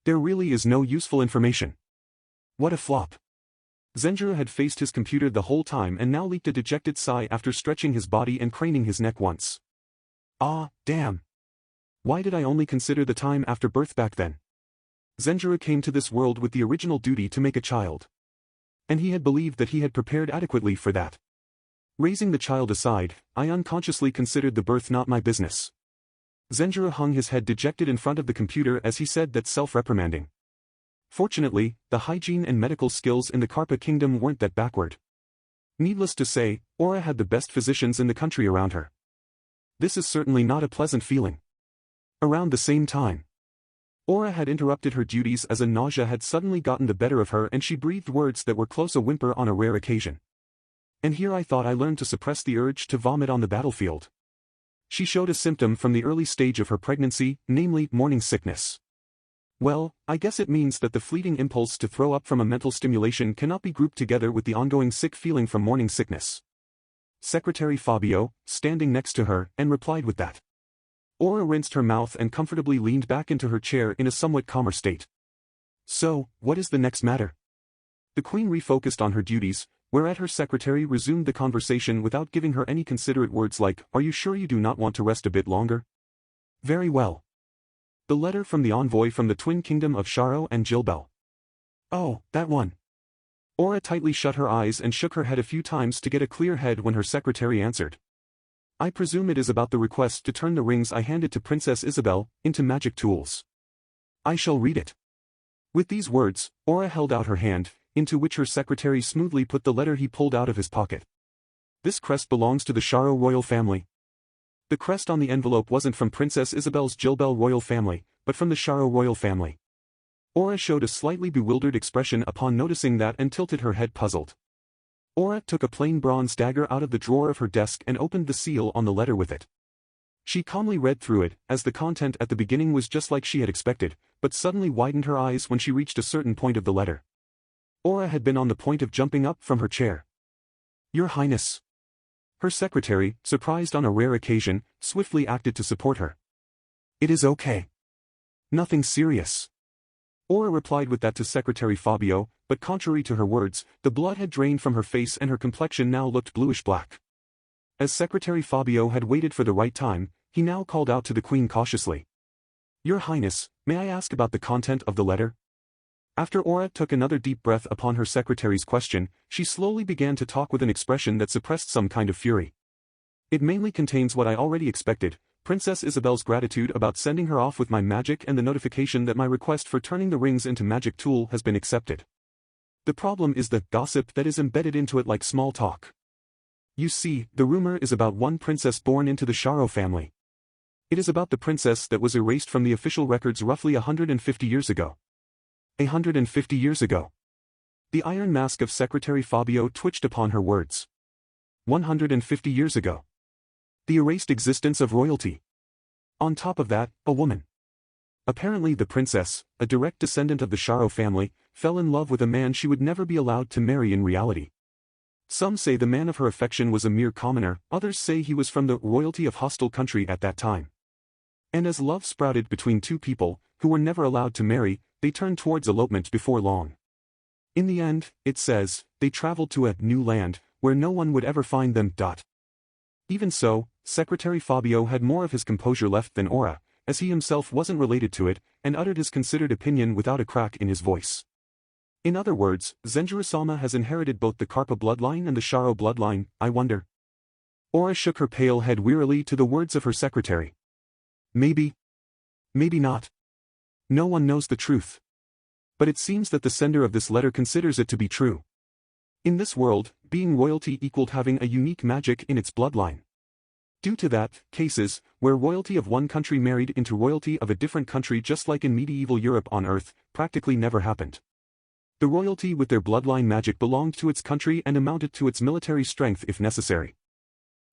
There really is no useful information. What a flop. Zenjirou had faced his computer the whole time and now leaked a dejected sigh after stretching his body and craning his neck once. Ah, damn. Why did I only consider the time after birth back then? Zenjirou came to this world with the original duty to make a child. And he had believed that he had prepared adequately for that. Raising the child aside, I unconsciously considered the birth not my business. Zenjirou hung his head dejected in front of the computer as he said that self-reprimanding. Fortunately, the hygiene and medical skills in the Karpa kingdom weren't that backward. Needless to say, Aura had the best physicians in the country around her. This is certainly not a pleasant feeling. Around the same time, Aura had interrupted her duties as a nausea had suddenly gotten the better of her and she breathed words that were close a whimper on a rare occasion. And here I thought I learned to suppress the urge to vomit on the battlefield. She showed a symptom from the early stage of her pregnancy, namely morning sickness. Well, I guess it means that the fleeting impulse to throw up from a mental stimulation cannot be grouped together with the ongoing sick feeling from morning sickness. Secretary Fabio, standing next to her, and replied with that. Aura rinsed her mouth and comfortably leaned back into her chair in a somewhat calmer state. So, what is the next matter? The queen refocused on her duties, whereat her secretary resumed the conversation without giving her any considerate words like, "Are you sure you do not want to rest a bit longer?" Very well. The letter from the envoy from the twin kingdom of Sharo and Jilbel. Oh, that one. Aura tightly shut her eyes and shook her head a few times to get a clear head when her secretary answered. I presume it is about the request to turn the rings I handed to Princess Isabel into magic tools. I shall read it. With these words, Aura held out her hand, into which her secretary smoothly put the letter he pulled out of his pocket. This crest belongs to the Sharo royal family. The crest on the envelope wasn't from Princess Isabel's Jilbel royal family, but from the Sharo royal family. Aura showed a slightly bewildered expression upon noticing that and tilted her head puzzled. Aura took a plain bronze dagger out of the drawer of her desk and opened the seal on the letter with it. She calmly read through it, as the content at the beginning was just like she had expected, but suddenly widened her eyes when she reached a certain point of the letter. Aura had been on the point of jumping up from her chair. Your Highness. Her secretary, surprised on a rare occasion, swiftly acted to support her. It is okay. Nothing serious. Aura replied with that to Secretary Fabio, but contrary to her words, the blood had drained from her face and her complexion now looked bluish-black. As Secretary Fabio had waited for the right time, he now called out to the Queen cautiously. Your Highness, may I ask about the content of the letter? After Aura took another deep breath upon her secretary's question, she slowly began to talk with an expression that suppressed some kind of fury. It mainly contains what I already expected, Princess Isabel's gratitude about sending her off with my magic and the notification that my request for turning the rings into magic tool has been accepted. The problem is the gossip that is embedded into it like small talk. You see, the rumor is about one princess born into the Sharo family. It is about the princess that was erased from the official records roughly 150 years ago. 150 years ago. The iron mask of Secretary Fabio twitched upon her words. 150 years ago. The erased existence of royalty. On top of that, a woman. Apparently the princess, a direct descendant of the Sharo family, fell in love with a man she would never be allowed to marry in reality. Some say the man of her affection was a mere commoner, others say he was from the royalty of hostile country at that time. And as love sprouted between two people, who were never allowed to marry, they turned towards elopement before long. In the end, it says, they traveled to a new land, where no one would ever find them. Even so, Secretary Fabio had more of his composure left than Aura, as he himself wasn't related to it, and uttered his considered opinion without a crack in his voice. In other words, Zenjirou-sama has inherited both the Karpa bloodline and the Sharo bloodline, I wonder. Aura shook her pale head wearily to the words of her secretary. Maybe. Maybe not. No one knows the truth. But it seems that the sender of this letter considers it to be true. In this world, being royalty equaled having a unique magic in its bloodline. Due to that, cases, where royalty of one country married into royalty of a different country just like in medieval Europe on Earth, practically never happened. The royalty with their bloodline magic belonged to its country and amounted to its military strength if necessary.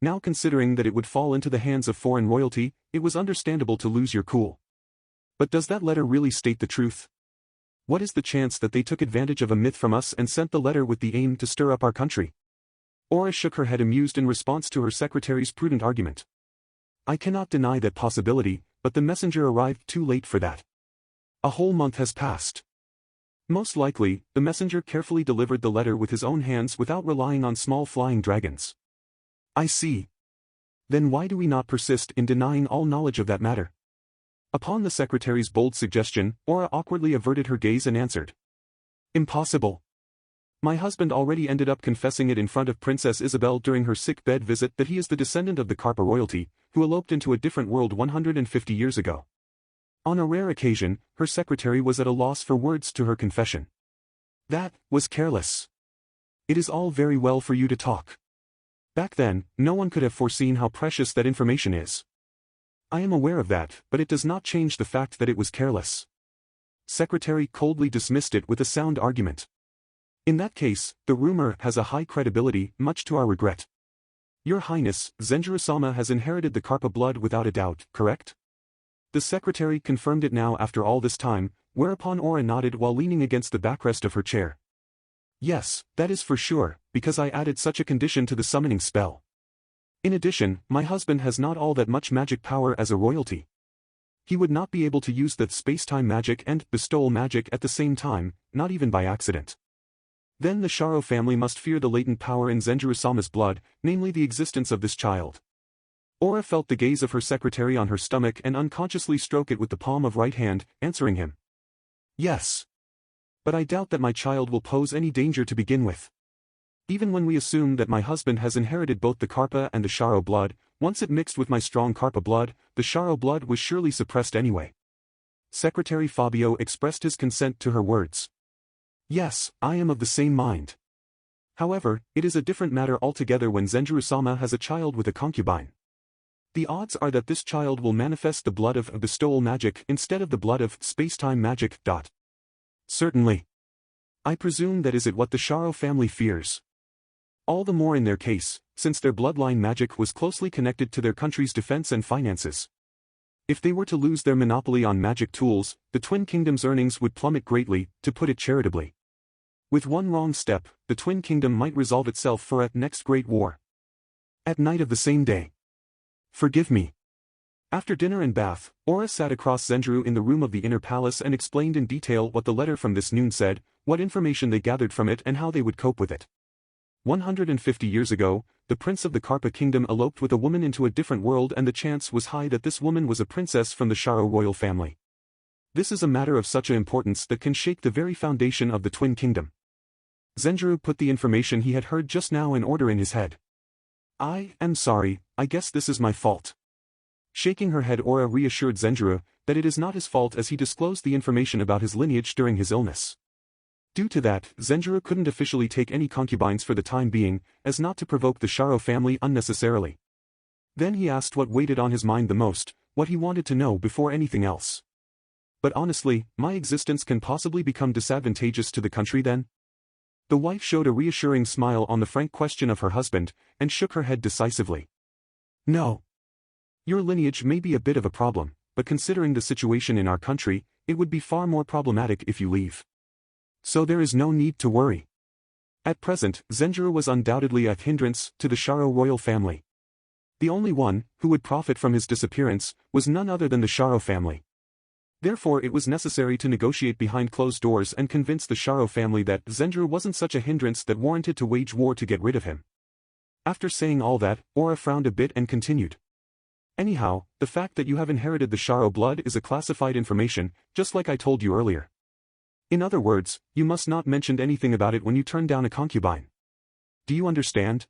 Now considering that it would fall into the hands of foreign royalty, it was understandable to lose your cool. But does that letter really state the truth? What is the chance that they took advantage of a myth from us and sent the letter with the aim to stir up our country? Aura shook her head amused in response to her secretary's prudent argument. I cannot deny that possibility, but the messenger arrived too late for that. A whole month has passed. Most likely, the messenger carefully delivered the letter with his own hands without relying on small flying dragons. I see. Then why do we not persist in denying all knowledge of that matter? Upon the secretary's bold suggestion, Aura awkwardly averted her gaze and answered. Impossible. My husband already ended up confessing it in front of Princess Isabel during her sick bed visit that he is the descendant of the Karpa royalty, who eloped into a different world 150 years ago. On a rare occasion, her secretary was at a loss for words to her confession. That was careless. It is all very well for you to talk. Back then, no one could have foreseen how precious that information is. I am aware of that, but it does not change the fact that it was careless. Secretary coldly dismissed it with a sound argument. In that case, the rumor has a high credibility, much to our regret. Your Highness, Zenjirou-sama has inherited the Karpa blood without a doubt, correct? The secretary confirmed it now after all this time, whereupon Aura nodded while leaning against the backrest of her chair. Yes, that is for sure, because I added such a condition to the summoning spell. In addition, my husband has not all that much magic power as a royalty. He would not be able to use the space-time magic and bestowal magic at the same time, not even by accident. Then the Sharo family must fear the latent power in Zenjirou-sama's blood, namely the existence of this child. Aura felt the gaze of her secretary on her stomach and unconsciously stroked it with the palm of right hand, answering him. Yes. But I doubt that my child will pose any danger to begin with. Even when we assume that my husband has inherited both the Karpa and the Sharo blood, once it mixed with my strong Karpa blood, the Sharo blood was surely suppressed anyway. Secretary Fabio expressed his consent to her words. Yes, I am of the same mind. However, it is a different matter altogether when Zenjirou-sama has a child with a concubine. The odds are that this child will manifest the blood of bestowal magic instead of the blood of space-time magic. Certainly. I presume that is what the Sharo family fears. All the more in their case, since their bloodline magic was closely connected to their country's defense and finances. If they were to lose their monopoly on magic tools, the Twin Kingdom's earnings would plummet greatly, to put it charitably. With one wrong step, the Twin Kingdom might resolve itself for a next great war. At night of the same day. Forgive me. After dinner and bath, Aura sat across Zenjirou in the room of the inner palace and explained in detail what the letter from this noon said, what information they gathered from it and how they would cope with it. 150 years ago, the prince of the Karpa kingdom eloped with a woman into a different world and the chance was high that this woman was a princess from the Sharo royal family. This is a matter of such importance that can shake the very foundation of the Twin Kingdom. Zenjirou put the information he had heard just now in order in his head. I am sorry, I guess this is my fault. Shaking her head, Aura reassured Zenjirou that it is not his fault as he disclosed the information about his lineage during his illness. Due to that, Zenjirou couldn't officially take any concubines for the time being, as not to provoke the Sharo family unnecessarily. Then he asked what weighted on his mind the most, what he wanted to know before anything else. But honestly, my existence can possibly become disadvantageous to the country then? The wife showed a reassuring smile on the frank question of her husband, and shook her head decisively. No. Your lineage may be a bit of a problem, but considering the situation in our country, it would be far more problematic if you leave. So there is no need to worry. At present, Zenjirou was undoubtedly a hindrance to the Sharo royal family. The only one who would profit from his disappearance was none other than the Sharo family. Therefore it was necessary to negotiate behind closed doors and convince the Sharo family that Zenjirou wasn't such a hindrance that warranted to wage war to get rid of him. After saying all that, Aura frowned a bit and continued. Anyhow, the fact that you have inherited the Sharo blood is a classified information, just like I told you earlier. In other words, you must not mention anything about it when you turn down a concubine. Do you understand?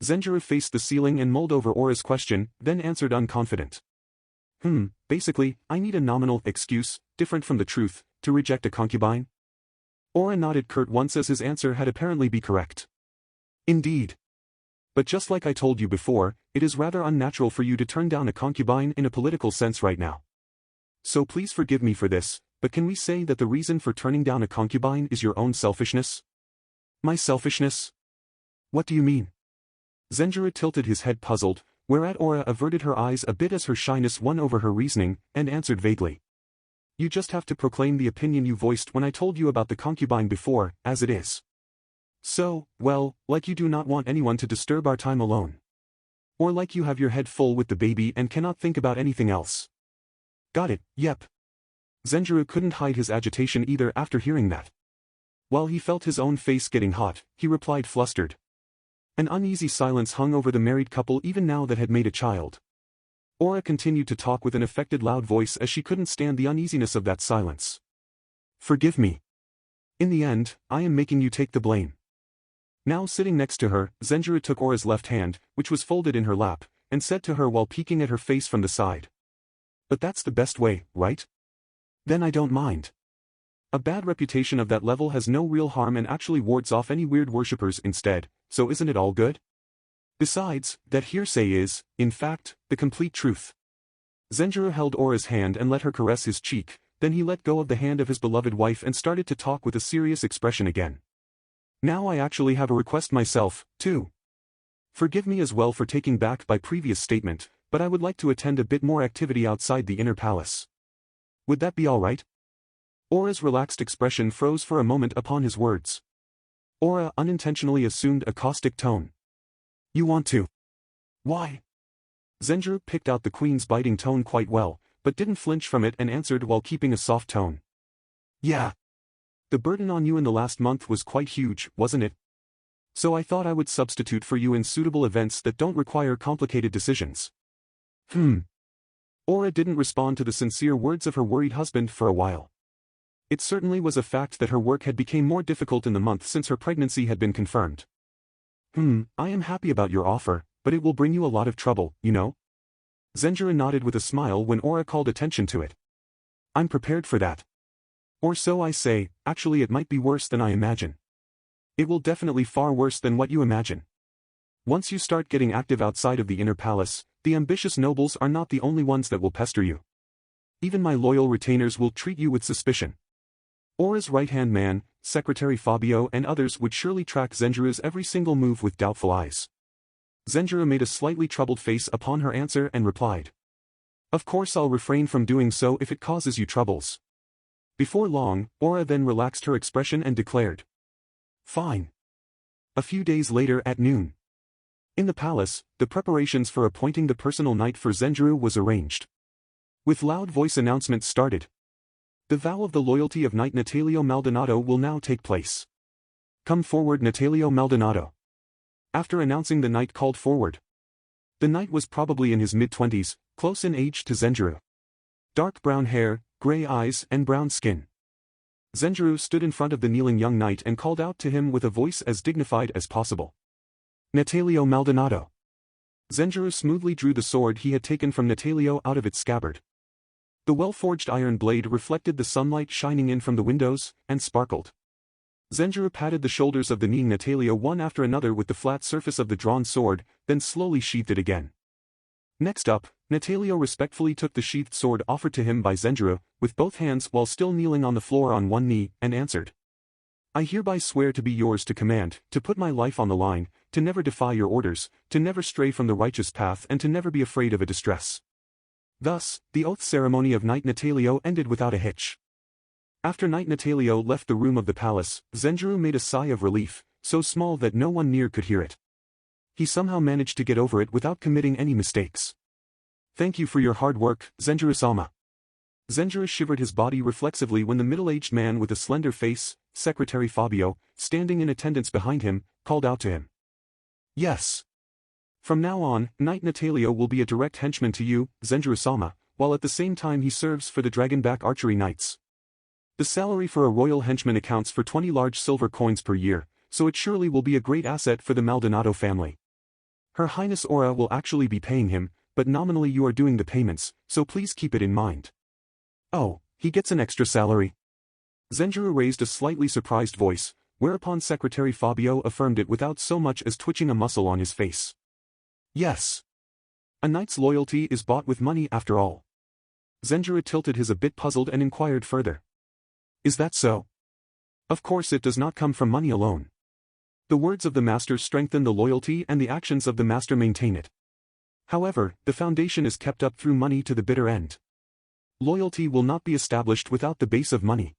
Zenjirou faced the ceiling and mulled over Aura's question, then answered unconfident. Basically, I need a nominal excuse, different from the truth, to reject a concubine? Aura nodded curt once as his answer had apparently been correct. Indeed. But just like I told you before, it is rather unnatural for you to turn down a concubine in a political sense right now. So please forgive me for this, but can we say that the reason for turning down a concubine is your own selfishness? My selfishness? What do you mean? Zenjirou tilted his head puzzled, whereat Aura averted her eyes a bit as her shyness won over her reasoning, and answered vaguely. You just have to proclaim the opinion you voiced when I told you about the concubine before, as it is. So, well, like you do not want anyone to disturb our time alone. Or like you have your head full with the baby and cannot think about anything else. Got it, yep. Zenjiro couldn't hide his agitation either after hearing that. While he felt his own face getting hot, he replied flustered. An uneasy silence hung over the married couple even now that had made a child. Aura continued to talk with an affected loud voice as she couldn't stand the uneasiness of that silence. Forgive me. In the end, I am making you take the blame. Now sitting next to her, Zenjiro took Aura's left hand, which was folded in her lap, and said to her while peeking at her face from the side. But that's the best way, right? Then I don't mind. A bad reputation of that level has no real harm and actually wards off any weird worshippers instead, so isn't it all good? Besides, that hearsay is, in fact, the complete truth. Zenjiro held Aura's hand and let her caress his cheek, then he let go of the hand of his beloved wife and started to talk with a serious expression again. Now I actually have a request myself, too. Forgive me as well for taking back my previous statement, but I would like to attend a bit more activity outside the inner palace. Would that be all right? Aura's relaxed expression froze for a moment upon his words. Aura unintentionally assumed a caustic tone. You want to? Why? Zenjiro picked out the queen's biting tone quite well, but didn't flinch from it and answered while keeping a soft tone. Yeah. The burden on you in the last month was quite huge, wasn't it? So I thought I would substitute for you in suitable events that don't require complicated decisions. Aura didn't respond to the sincere words of her worried husband for a while. It certainly was a fact that her work had become more difficult in the month since her pregnancy had been confirmed. I am happy about your offer, but it will bring you a lot of trouble, you know? Zenjiro nodded with a smile when Aura called attention to it. I'm prepared for that. Or so I say, actually it might be worse than I imagine. It will definitely far worse than what you imagine. Once you start getting active outside of the inner palace, the ambitious nobles are not the only ones that will pester you. Even my loyal retainers will treat you with suspicion. Aura's right-hand man, Secretary Fabio and others would surely track Zenjiro's every single move with doubtful eyes. Zenjiro made a slightly troubled face upon her answer and replied. Of course I'll refrain from doing so if it causes you troubles. Before long, Aura then relaxed her expression and declared. Fine. A few days later at noon. In the palace, the preparations for appointing the personal knight for Zenjiro was arranged. With loud voice announcements started. The vow of the loyalty of Knight Natalio Maldonado will now take place. Come forward Natalio Maldonado. After announcing the knight called forward. The knight was probably in his mid-20s, close in age to Zenjiro. Dark brown hair, gray eyes and brown skin. Zenjiro stood in front of the kneeling young knight and called out to him with a voice as dignified as possible. Natalio Maldonado. Zenjiro smoothly drew the sword he had taken from Natalio out of its scabbard. The well-forged iron blade reflected the sunlight shining in from the windows, and sparkled. Zenjiro patted the shoulders of the kneeling Natalio one after another with the flat surface of the drawn sword, then slowly sheathed it again. Next up, Natalio respectfully took the sheathed sword offered to him by Zenjiro, with both hands while still kneeling on the floor on one knee, and answered. I hereby swear to be yours to command, to put my life on the line, to never defy your orders, to never stray from the righteous path and to never be afraid of a distress. Thus, the oath ceremony of Knight Natalio ended without a hitch. After Knight Natalio left the room of the palace, Zenjiro made a sigh of relief, so small that no one near could hear it. He somehow managed to get over it without committing any mistakes. Thank you for your hard work, Zenjiro-sama. Zenjiro shivered his body reflexively when the middle-aged man with a slender face, Secretary Fabio, standing in attendance behind him, called out to him. Yes. From now on, Knight Natalio will be a direct henchman to you, Zenjiro-sama, while at the same time he serves for the Dragonback Archery Knights. The salary for a royal henchman accounts for 20 large silver coins per year, so it surely will be a great asset for the Maldonado family. Her Highness Aura will actually be paying him, but nominally you are doing the payments, so please keep it in mind. Oh, he gets an extra salary? Zenjiro raised a slightly surprised voice, whereupon Secretary Fabio affirmed it without so much as twitching a muscle on his face. Yes. A knight's loyalty is bought with money after all. Zenjiro tilted his a bit puzzled and inquired further. Is that so? Of course it does not come from money alone. The words of the master strengthen the loyalty and the actions of the master maintain it. However, the foundation is kept up through money to the bitter end. Loyalty will not be established without the base of money.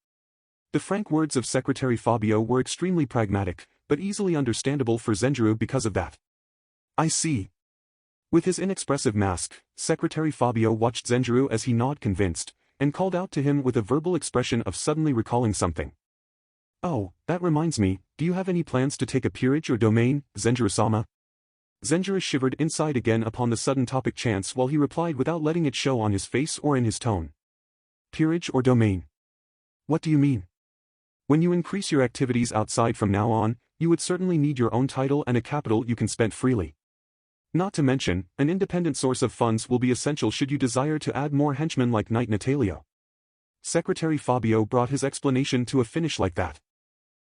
The frank words of Secretary Fabio were extremely pragmatic, but easily understandable for Zenjiro because of that. I see. With his inexpressive mask, Secretary Fabio watched Zenjiro as he nodded convinced, and called out to him with a verbal expression of suddenly recalling something. "Oh, that reminds me, do you have any plans to take a peerage or domain, Zenjirou-sama?" Zenjirou shivered inside again upon the sudden topic chance while he replied without letting it show on his face or in his tone. "Peerage or domain? What do you mean? When you increase your activities outside from now on, you would certainly need your own title and a capital you can spend freely. Not to mention, an independent source of funds will be essential should you desire to add more henchmen like Knight Natalio." Secretary Fabio brought his explanation to a finish like that.